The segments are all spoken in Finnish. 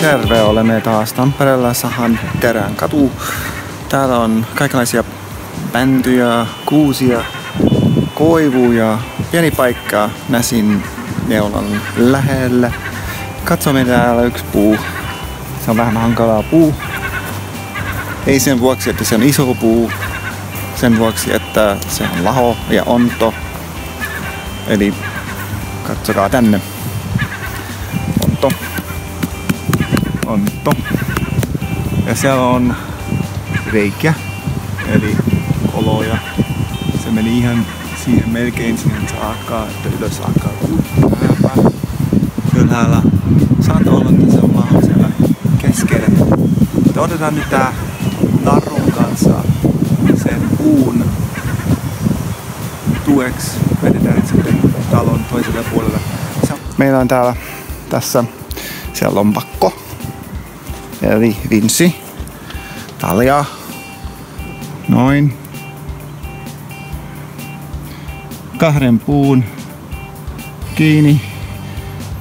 Terve, olemme taas Tampereella Sahan Terän katu. Täällä on kaikenlaisia mäntyjä, kuusia, koivuja, pieni paikka Näsin neulan lähellä. Katsomme täällä yksi puu. Se on vähän hankalaa puu. Ei sen vuoksi, että se on iso puu. Sen vuoksi, että se on laho ja onto. Eli katsokaa tänne. Onto. Onto. Ja siellä on reikä, eli koloja. Se meni ihan siihen melkein siihen saakka, että ylös saakka ylhäällä. Saattaa olla, että se on laho siellä keskellä. Otetaan nyt tää narun kanssa sen puun tueksi. Vedetään sitten talon toiselle puolelle. Meillä on täällä tässä siellä lompakko. Eli vinssi. Talia. Noin. 2 puun kiinni.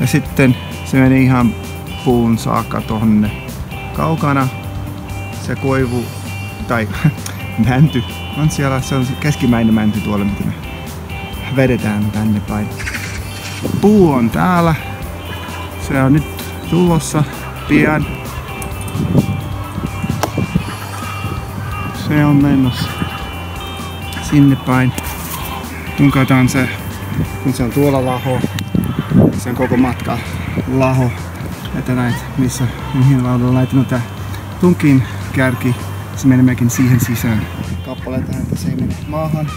Ja sitten se meni ihan puun saakka tonne kaukana. Se koivu tai mänty on siellä. Se on keskimmäinen mänty tuolla, mitä me vedetään tänne päin. Puu on täällä. Se on nyt tulossa pian. Se on menossa sinne päin. Tunkataan se, kun se on tuolla laho. Se on koko matka laho. Että näet, mihin on laittanut tää tunkin kärki. Se menemmekin siihen sisään. Kappale tähän, että se ei mene maahan.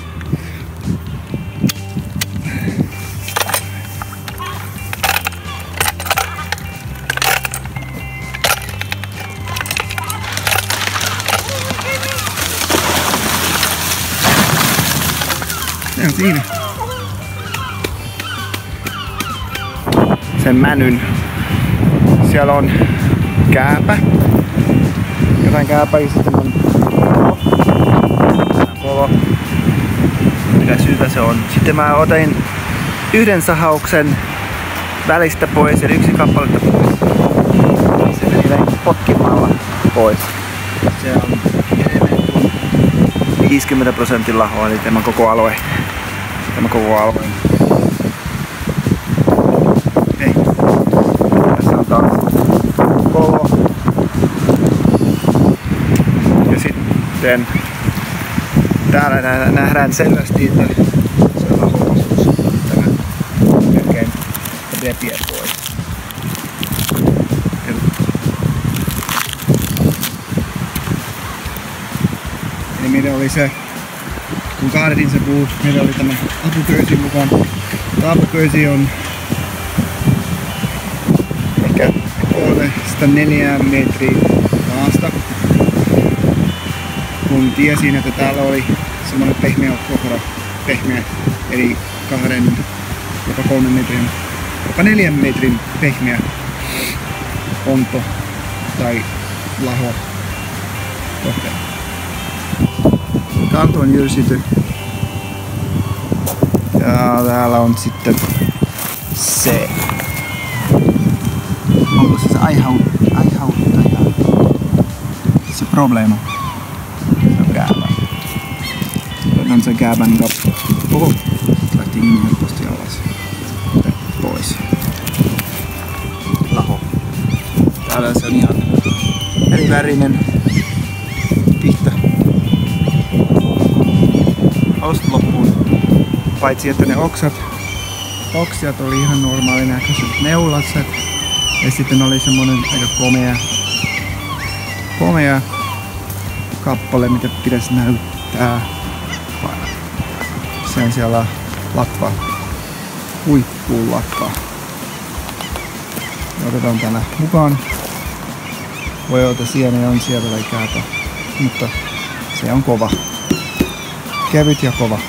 Se on siinä. Sen mänyn. Siellä on kääpä. Jotain kääpä ja sitten on kolo. Mikä syytä se on? Sitten mä otin yhden sahauksen välistä pois, eli 1 kappaletta pois. Se meni näin potkimalla pois. Se on enemmän kuin 50% lahoa, eli tämä koko alue. Hei. Tässä on taas kolo. Ja sitten täällä nähdään selvästi, että se on laho-osuus. Tämä melkein repiä pois. Eli meillä oli se, kun kaadettiin se puu, meillä oli tämä apuköysi mukaan. Tämä apuköysi on ehkä 3-4 metriä maasta. Kun tiesin, että täällä oli semmoinen pehmeä kokora, eli 2, jopa 3 metrin, jopa 4 metrin pehmeä onto tai laho kohde. Kanto on jyrsity. Ja täällä on sitten se. Onko se aiheuttaja? Se probleema. Se on kääpä. Otetaan se kääpän koko. Lähti niin helposti alas. Pois. Laho. Täällä se on ihan erivärinen. Pihta. Alusta loppuun. Paitsi että ne oksat oli ihan normaalin näköiset neulatset. Ja sitten oli semmonen aika komea kappale, mitä pitäisi näyttää. Se on siellä latva. Huippuun latva. Otetaan tänne mukaan. Voi olla, että sieni on siellä tai kääpä. Mutta se on kova. Kevyt ja kova.